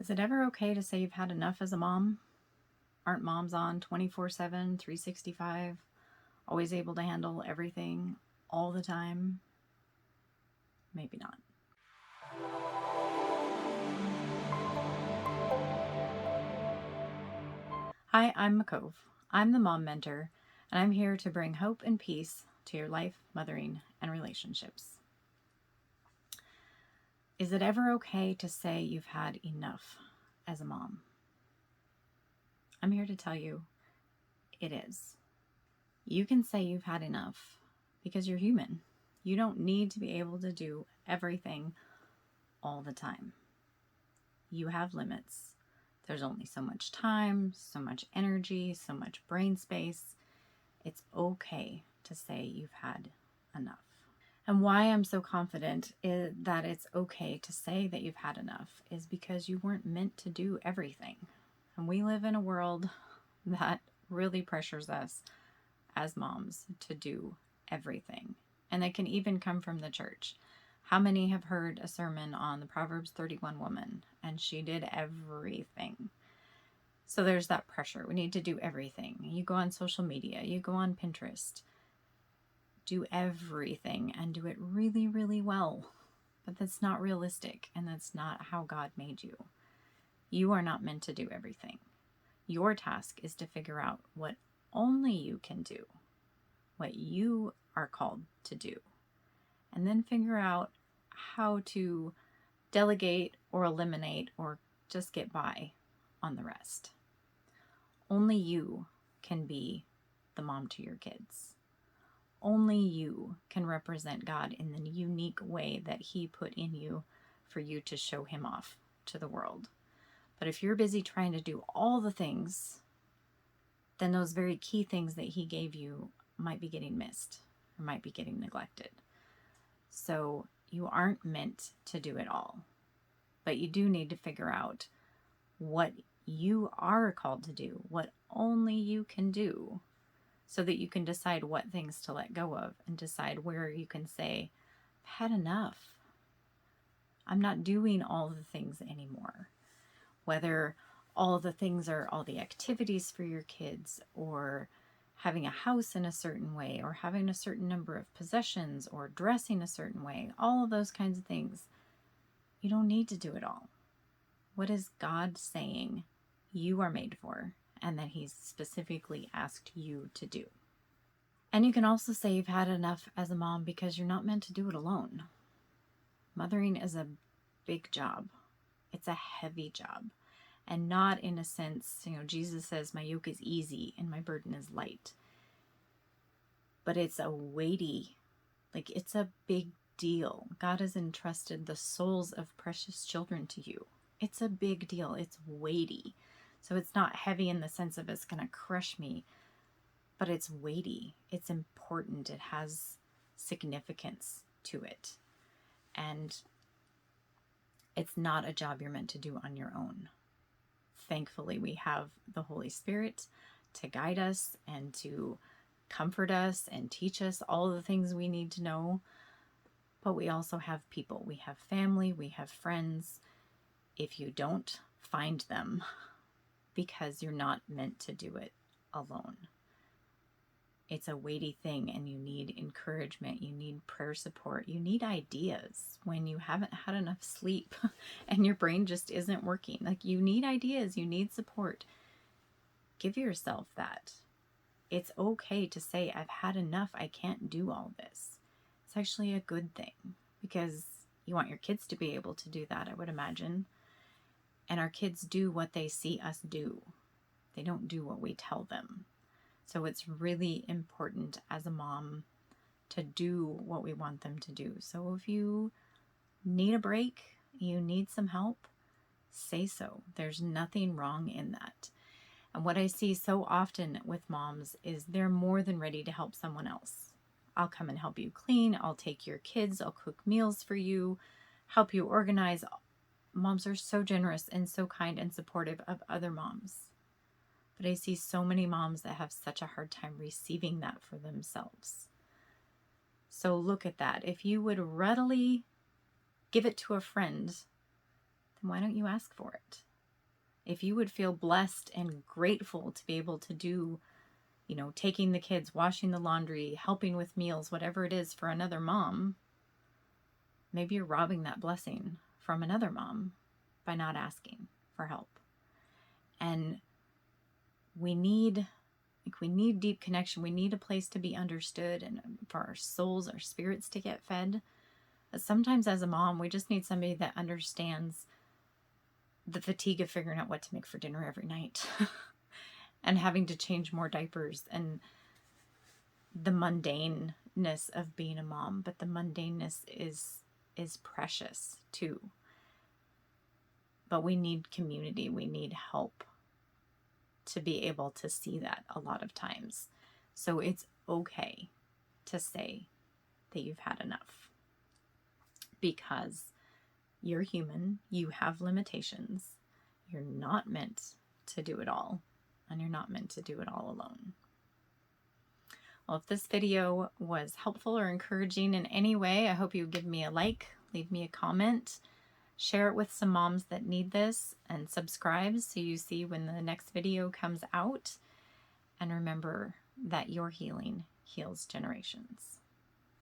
Is it ever okay to say you've had enough as a mom? Aren't moms on 24/7, 365, always able to handle everything all the time? Maybe not. Hi, I'm McCove. I'm the mom mentor, and I'm here to bring hope and peace to your life, mothering, and relationships. Is it ever okay to say you've had enough as a mom? I'm here to tell you it is. You can say you've had enough because you're human. You don't need to be able to do everything all the time. You have limits. There's only so much time, so much energy, so much brain space. It's okay to say you've had enough. And why I'm so confident that it's okay to say that you've had enough is because you weren't meant to do everything. And we live in a world that really pressures us as moms to do everything. And it can even come from the church. How many have heard a sermon on the Proverbs 31 woman and she did everything? So there's that pressure. We need to do everything. You go on social media, you go on Pinterest, do everything and do it really, really well. But that's not realistic and that's not how God made you. You are not meant to do everything. Your task is to figure out what only you can do, what you are called to do, and then figure out how to delegate or eliminate or just get by on the rest. Only you can be the mom to your kids. Only you can represent God in the unique way that He put in you for you to show Him off to the world. But if you're busy trying to do all the things, then those very key things that He gave you might be getting missed or might be getting neglected. So you aren't meant to do it all, but you do need to figure out what you are called to do, what only you can do, so that you can decide what things to let go of and decide where you can say, I've had enough. I'm not doing all the things anymore. Whether all the things are all the activities for your kids, or having a house in a certain way, or having a certain number of possessions, or dressing a certain way, all of those kinds of things. You don't need to do it all. What is God saying you are made for and that He's specifically asked you to do? And you can also say you've had enough as a mom because you're not meant to do it alone. Mothering is a big job. It's a heavy job. And not in a sense, Jesus says, my yoke is easy and my burden is light. But it's a weighty, it's a big deal. God has entrusted the souls of precious children to you. It's a big deal. It's weighty. So it's not heavy in the sense of it's going to crush me, but it's weighty. It's important. It has significance to it. And it's not a job you're meant to do on your own. Thankfully, we have the Holy Spirit to guide us and to comfort us and teach us all the things we need to know. But we also have people. We have family. We have friends. If you don't, find them, because you're not meant to do it alone. It's a weighty thing, and you need encouragement. You need prayer support. You need ideas when you haven't had enough sleep and your brain just isn't working. You need ideas. You need support. Give yourself that. It's okay to say, I've had enough. I can't do all this. It's actually a good thing, because you want your kids to be able to do that, I would imagine. And our kids do what they see us do. They don't do what we tell them. So it's really important as a mom to do what we want them to do. So if you need a break, you need some help, say so. There's nothing wrong in that. And what I see so often with moms is they're more than ready to help someone else. I'll come and help you clean. I'll take your kids. I'll cook meals for you, help you organize. Moms are so generous and so kind and supportive of other moms. But I see so many moms that have such a hard time receiving that for themselves. So look at that. If you would readily give it to a friend, then why don't you ask for it? If you would feel blessed and grateful to be able to do, you know, taking the kids, washing the laundry, helping with meals, whatever it is for another mom, maybe you're robbing that blessing from another mom by not asking for help. And we need deep connection. We need a place to be understood and for our souls, our spirits to get fed. But sometimes as a mom, we just need somebody that understands the fatigue of figuring out what to make for dinner every night and having to change more diapers and the mundaneness of being a mom. But the mundaneness is precious too. But we need community. We need help to be able to see that a lot of times. So it's okay to say that you've had enough, because you're human, you have limitations, you're not meant to do it all, and you're not meant to do it all alone. Well, if this video was helpful or encouraging in any way, I hope you give me a like, leave me a comment, share it with some moms that need this, and subscribe so you see when the next video comes out. And remember that your healing heals generations.